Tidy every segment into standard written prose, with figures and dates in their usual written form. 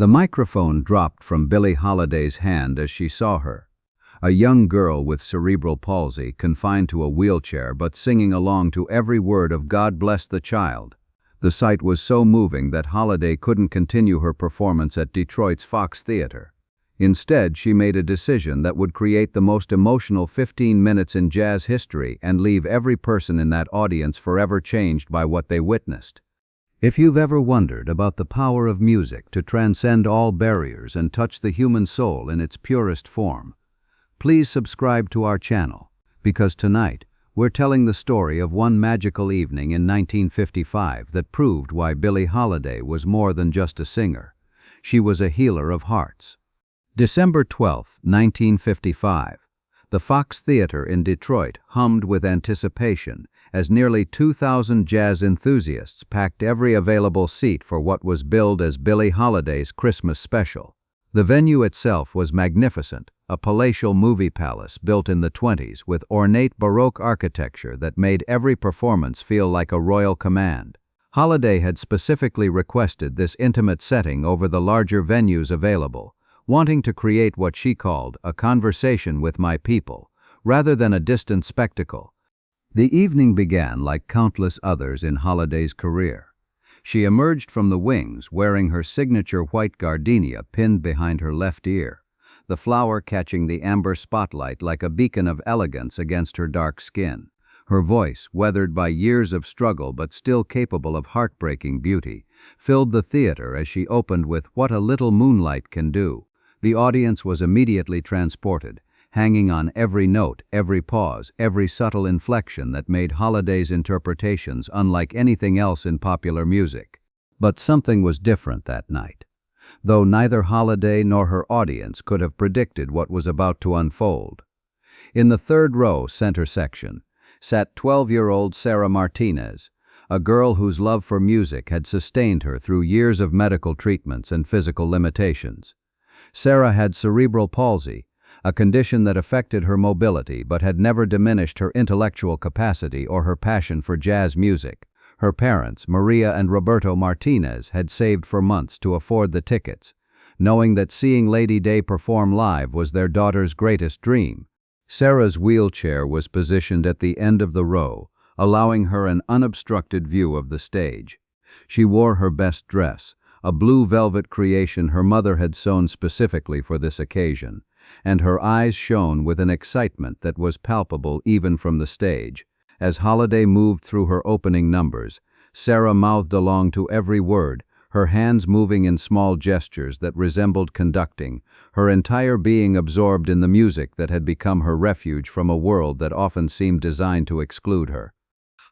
The microphone dropped from Billie Holiday's hand as she saw her. A young girl with cerebral palsy, confined to a wheelchair but singing along to every word of God Bless the Child. The sight was so moving that Holiday couldn't continue her performance at Detroit's Fox Theater. Instead, she made a decision that would create the most emotional 15 minutes in jazz history and leave every person in that audience forever changed by what they witnessed. If you've ever wondered about the power of music to transcend all barriers and touch the human soul in its purest form, please subscribe to our channel, because tonight we're telling the story of one magical evening in 1955 that proved why Billie Holiday was more than just a singer. She was a healer of hearts. December 12, 1955. The Fox Theater in Detroit hummed with anticipation as nearly 2,000 jazz enthusiasts packed every available seat for what was billed as Billie Holiday's Christmas special. The venue itself was magnificent, a palatial movie palace built in the 1920s with ornate Baroque architecture that made every performance feel like a royal command. Holiday had specifically requested this intimate setting over the larger venues available, wanting to create what she called a conversation with my people, rather than a distant spectacle. The evening began like countless others in Holiday's career. She emerged from the wings wearing her signature white gardenia pinned behind her left ear, the flower catching the amber spotlight like a beacon of elegance against her dark skin. Her voice, weathered by years of struggle but still capable of heartbreaking beauty, filled the theater as she opened with "What a Little Moonlight Can Do." The audience was immediately transported, hanging on every note, every pause, every subtle inflection that made Holiday's interpretations unlike anything else in popular music. But something was different that night. Though neither Holiday nor her audience could have predicted what was about to unfold. In the third row center section sat 12-year-old Sarah Martinez, a girl whose love for music had sustained her through years of medical treatments and physical limitations. Sarah had cerebral palsy, a condition that affected her mobility but had never diminished her intellectual capacity or her passion for jazz music. Her parents, Maria and Roberto Martinez, had saved for months to afford the tickets, knowing that seeing Lady Day perform live was their daughter's greatest dream. Sarah's wheelchair was positioned at the end of the row, allowing her an unobstructed view of the stage. She wore her best dress, a blue velvet creation her mother had sewn specifically for this occasion, and her eyes shone with an excitement that was palpable even from the stage. As Holiday moved through her opening numbers, Sarah mouthed along to every word, her hands moving in small gestures that resembled conducting, her entire being absorbed in the music that had become her refuge from a world that often seemed designed to exclude her.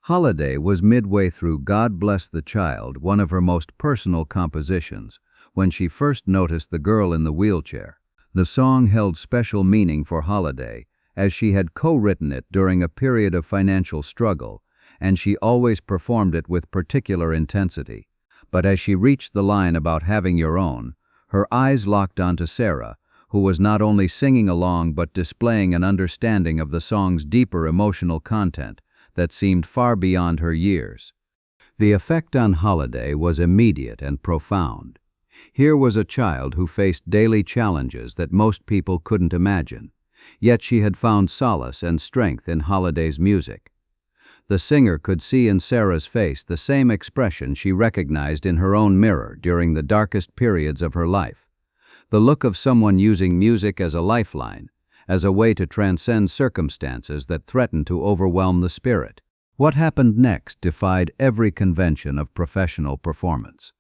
Holiday was midway through God Bless the Child, one of her most personal compositions, when she first noticed the girl in the wheelchair. The song held special meaning for Holiday, as she had co-written it during a period of financial struggle, and she always performed it with particular intensity. But as she reached the line about having your own, her eyes locked onto Sarah, who was not only singing along but displaying an understanding of the song's deeper emotional content that seemed far beyond her years. The effect on Holiday was immediate and profound. Here was a child who faced daily challenges that most people couldn't imagine, yet she had found solace and strength in Holiday's music. The singer could see in Sarah's face the same expression she recognized in her own mirror during the darkest periods of her life. The look of someone using music as a lifeline, as a way to transcend circumstances that threatened to overwhelm the spirit. What happened next defied every convention of professional performance.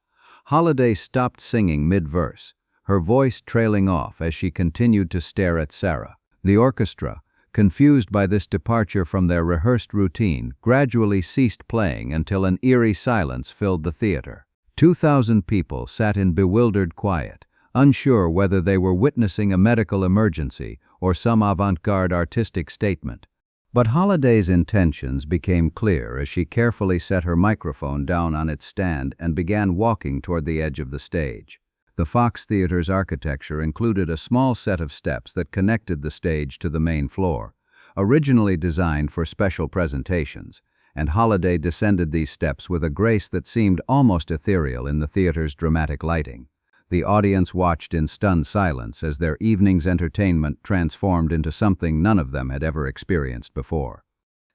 Holiday stopped singing mid-verse, her voice trailing off as she continued to stare at Sarah. The orchestra, confused by this departure from their rehearsed routine, gradually ceased playing until an eerie silence filled the theater. 2,000 people sat in bewildered quiet, unsure whether they were witnessing a medical emergency or some avant-garde artistic statement. But Holiday's intentions became clear as she carefully set her microphone down on its stand and began walking toward the edge of the stage. The Fox Theater's architecture included a small set of steps that connected the stage to the main floor, originally designed for special presentations, and Holiday descended these steps with a grace that seemed almost ethereal in the theater's dramatic lighting. The audience watched in stunned silence as their evening's entertainment transformed into something none of them had ever experienced before.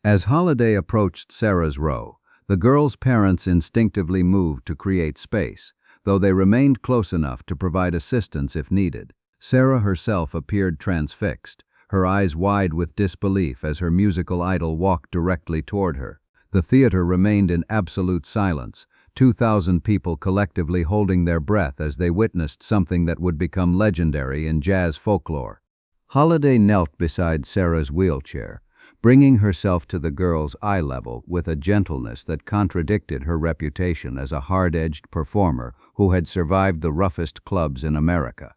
As Holiday approached Sarah's row, the girl's parents instinctively moved to create space, though they remained close enough to provide assistance if needed. Sarah herself appeared transfixed, her eyes wide with disbelief as her musical idol walked directly toward her. The theater remained in absolute silence, 2,000 people collectively holding their breath as they witnessed something that would become legendary in jazz folklore. Holiday knelt beside Sarah's wheelchair, bringing herself to the girl's eye level with a gentleness that contradicted her reputation as a hard-edged performer who had survived the roughest clubs in America.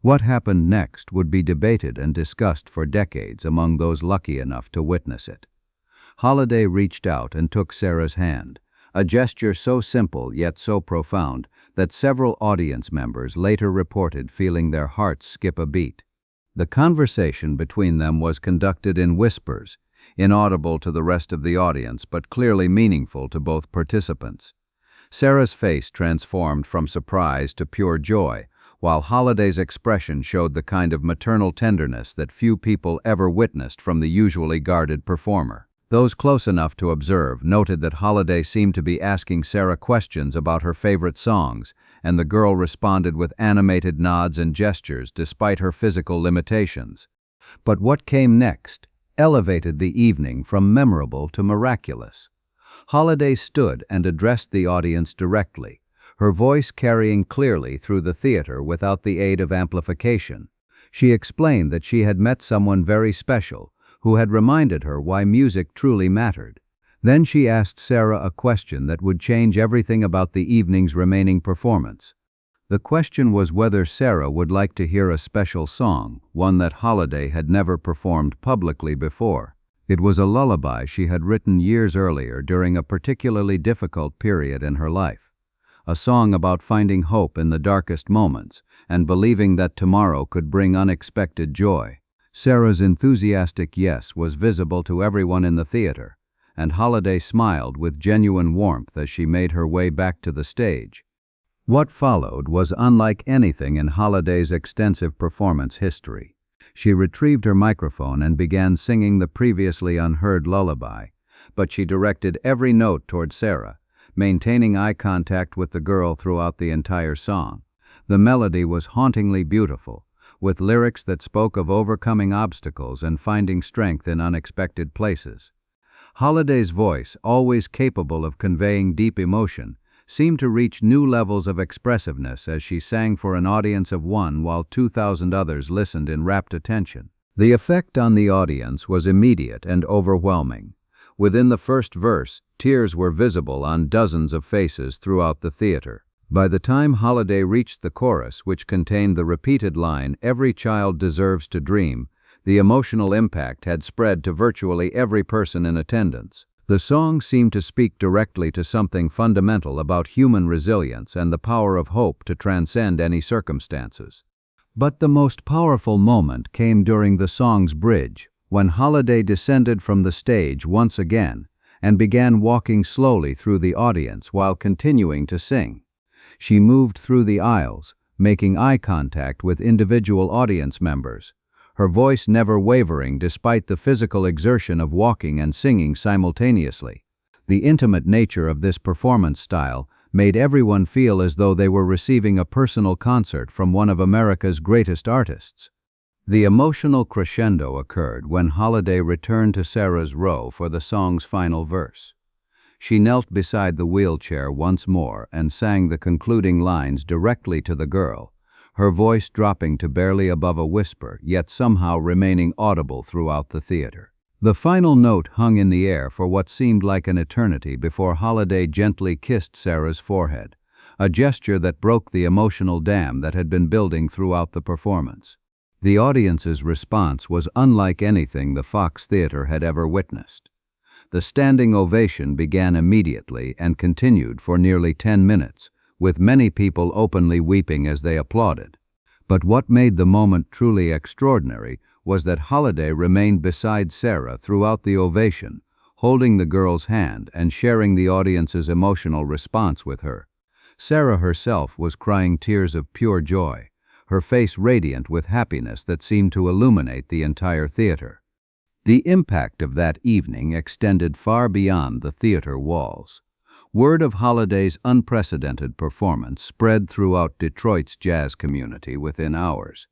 What happened next would be debated and discussed for decades among those lucky enough to witness it. Holiday reached out and took Sarah's hand, a gesture so simple yet so profound that several audience members later reported feeling their hearts skip a beat. The conversation between them was conducted in whispers, inaudible to the rest of the audience but clearly meaningful to both participants. Sarah's face transformed from surprise to pure joy, while Holiday's expression showed the kind of maternal tenderness that few people ever witnessed from the usually guarded performer. Those close enough to observe noted that Holiday seemed to be asking Sarah questions about her favorite songs, and the girl responded with animated nods and gestures despite her physical limitations. But what came next elevated the evening from memorable to miraculous. Holiday stood and addressed the audience directly, her voice carrying clearly through the theater without the aid of amplification. She explained that she had met someone very special, who had reminded her why music truly mattered. Then she asked Sarah a question that would change everything about the evening's remaining performance. The question was whether Sarah would like to hear a special song, one that Holiday had never performed publicly before. It was a lullaby she had written years earlier during a particularly difficult period in her life. A song about finding hope in the darkest moments and believing that tomorrow could bring unexpected joy. Sarah's enthusiastic yes was visible to everyone in the theater, and Holiday smiled with genuine warmth as she made her way back to the stage. What followed was unlike anything in Holiday's extensive performance history. She retrieved her microphone and began singing the previously unheard lullaby, but she directed every note toward Sarah, maintaining eye contact with the girl throughout the entire song. The melody was hauntingly beautiful, with lyrics that spoke of overcoming obstacles and finding strength in unexpected places. Holiday's voice, always capable of conveying deep emotion, seemed to reach new levels of expressiveness as she sang for an audience of one while 2,000 others listened in rapt attention. The effect on the audience was immediate and overwhelming. Within the first verse, tears were visible on dozens of faces throughout the theater. By the time Holiday reached the chorus, which contained the repeated line, "Every child deserves to dream," the emotional impact had spread to virtually every person in attendance. The song seemed to speak directly to something fundamental about human resilience and the power of hope to transcend any circumstances. But the most powerful moment came during the song's bridge, when Holiday descended from the stage once again and began walking slowly through the audience while continuing to sing. She moved through the aisles, making eye contact with individual audience members, her voice never wavering despite the physical exertion of walking and singing simultaneously. The intimate nature of this performance style made everyone feel as though they were receiving a personal concert from one of America's greatest artists. The emotional crescendo occurred when Holiday returned to Sarah's row for the song's final verse. She knelt beside the wheelchair once more and sang the concluding lines directly to the girl, her voice dropping to barely above a whisper, yet somehow remaining audible throughout the theater. The final note hung in the air for what seemed like an eternity before Holiday gently kissed Sarah's forehead, a gesture that broke the emotional dam that had been building throughout the performance. The audience's response was unlike anything the Fox Theater had ever witnessed. The standing ovation began immediately and continued for nearly 10 minutes, with many people openly weeping as they applauded. But what made the moment truly extraordinary was that Holiday remained beside Sarah throughout the ovation, holding the girl's hand and sharing the audience's emotional response with her. Sarah herself was crying tears of pure joy, her face radiant with happiness that seemed to illuminate the entire theater. The impact of that evening extended far beyond the theater walls. Word of Holiday's unprecedented performance spread throughout Detroit's jazz community within hours,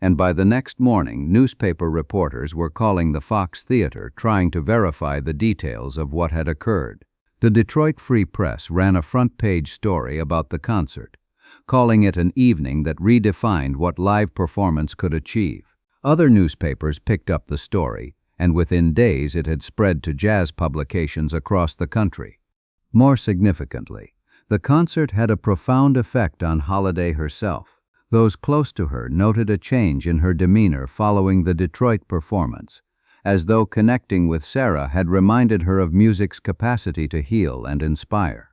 and by the next morning, newspaper reporters were calling the Fox Theater trying to verify the details of what had occurred. The Detroit Free Press ran a front-page story about the concert, calling it an evening that redefined what live performance could achieve. Other newspapers picked up the story, and within days it had spread to jazz publications across the country. More significantly, the concert had a profound effect on Holiday herself. Those close to her noted a change in her demeanor following the Detroit performance, as though connecting with Sarah had reminded her of music's capacity to heal and inspire.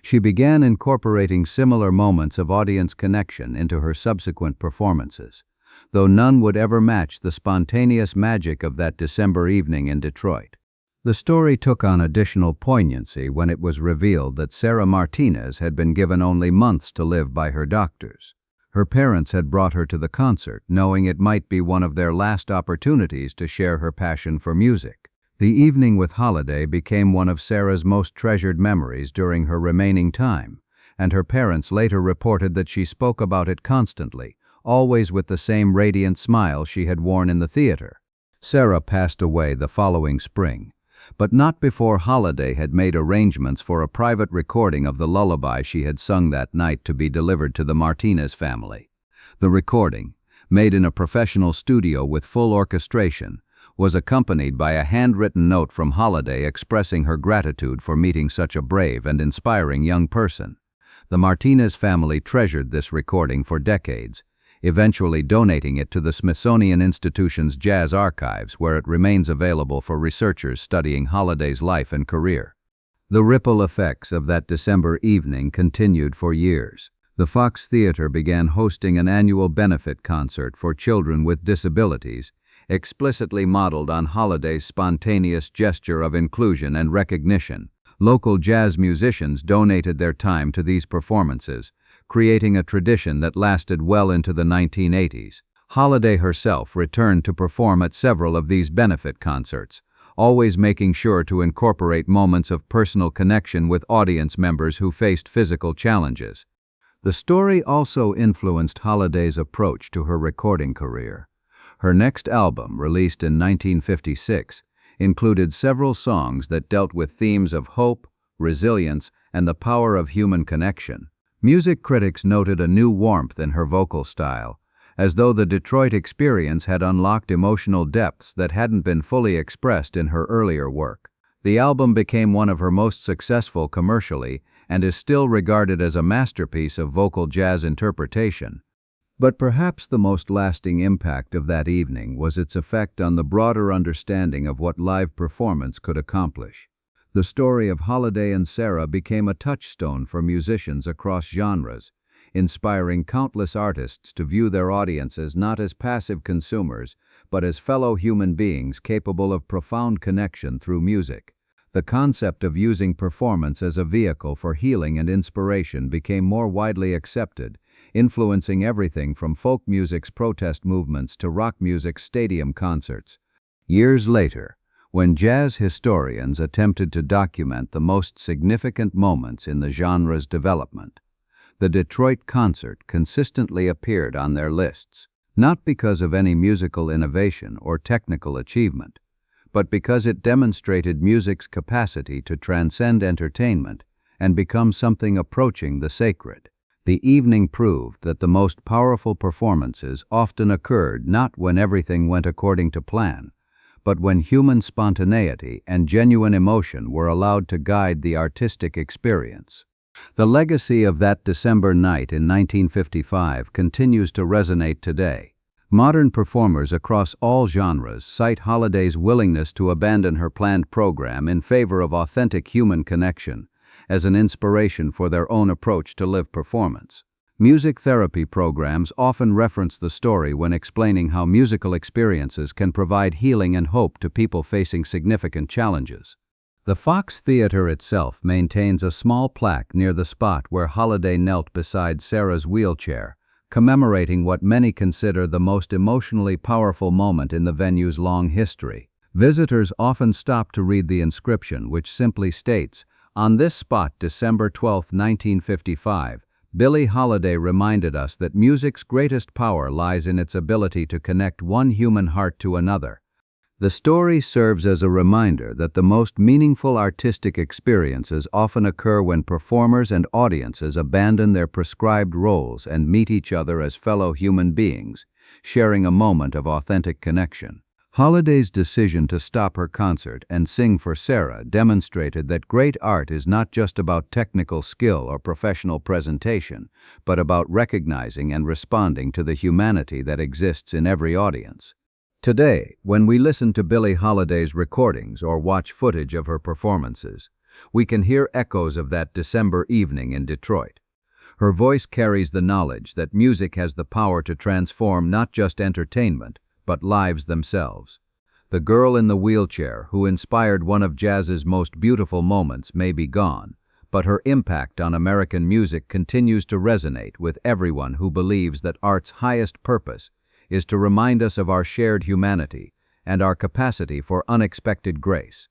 She began incorporating similar moments of audience connection into her subsequent performances, though none would ever match the spontaneous magic of that December evening in Detroit. The story took on additional poignancy when it was revealed that Sarah Martinez had been given only months to live by her doctors. Her parents had brought her to the concert, knowing it might be one of their last opportunities to share her passion for music. The evening with Holiday became one of Sarah's most treasured memories during her remaining time, and her parents later reported that she spoke about it constantly, always with the same radiant smile she had worn in the theater. Sarah passed away the following spring, but not before Holiday had made arrangements for a private recording of the lullaby she had sung that night to be delivered to the Martinez family. The recording, made in a professional studio with full orchestration, was accompanied by a handwritten note from Holiday expressing her gratitude for meeting such a brave and inspiring young person. The Martinez family treasured this recording for decades, eventually donating it to the Smithsonian Institution's Jazz Archives, where it remains available for researchers studying Holiday's life and career. The ripple effects of that December evening continued for years. The Fox Theater began hosting an annual benefit concert for children with disabilities, explicitly modeled on Holiday's spontaneous gesture of inclusion and recognition. Local jazz musicians donated their time to these performances, creating a tradition that lasted well into the 1980s. Holiday herself returned to perform at several of these benefit concerts, always making sure to incorporate moments of personal connection with audience members who faced physical challenges. The story also influenced Holiday's approach to her recording career. Her next album, released in 1956, included several songs that dealt with themes of hope, resilience, and the power of human connection. Music critics noted a new warmth in her vocal style, as though the Detroit experience had unlocked emotional depths that hadn't been fully expressed in her earlier work. The album became one of her most successful commercially and is still regarded as a masterpiece of vocal jazz interpretation. But perhaps the most lasting impact of that evening was its effect on the broader understanding of what live performance could accomplish. The story of Holiday and Sarah became a touchstone for musicians across genres, inspiring countless artists to view their audiences not as passive consumers, but as fellow human beings capable of profound connection through music. The concept of using performance as a vehicle for healing and inspiration became more widely accepted, influencing everything from folk music's protest movements to rock music's stadium concerts. Years later, when jazz historians attempted to document the most significant moments in the genre's development, the Detroit concert consistently appeared on their lists, not because of any musical innovation or technical achievement, but because it demonstrated music's capacity to transcend entertainment and become something approaching the sacred. The evening proved that the most powerful performances often occurred not when everything went according to plan, but when human spontaneity and genuine emotion were allowed to guide the artistic experience. The legacy of that December night in 1955 continues to resonate today. Modern performers across all genres cite Holiday's willingness to abandon her planned program in favor of authentic human connection as an inspiration for their own approach to live performance. Music therapy programs often reference the story when explaining how musical experiences can provide healing and hope to people facing significant challenges. The Fox Theater itself maintains a small plaque near the spot where Holiday knelt beside Sarah's wheelchair, commemorating what many consider the most emotionally powerful moment in the venue's long history. Visitors often stop to read the inscription, which simply states, "On this spot, December 12, 1955, Billie Holiday reminded us that music's greatest power lies in its ability to connect one human heart to another." The story serves as a reminder that the most meaningful artistic experiences often occur when performers and audiences abandon their prescribed roles and meet each other as fellow human beings, sharing a moment of authentic connection. Holiday's decision to stop her concert and sing for Sarah demonstrated that great art is not just about technical skill or professional presentation, but about recognizing and responding to the humanity that exists in every audience. Today, when we listen to Billie Holiday's recordings or watch footage of her performances, we can hear echoes of that December evening in Detroit. Her voice carries the knowledge that music has the power to transform not just entertainment, but lives themselves. The girl in the wheelchair who inspired one of jazz's most beautiful moments may be gone, but her impact on American music continues to resonate with everyone who believes that art's highest purpose is to remind us of our shared humanity and our capacity for unexpected grace.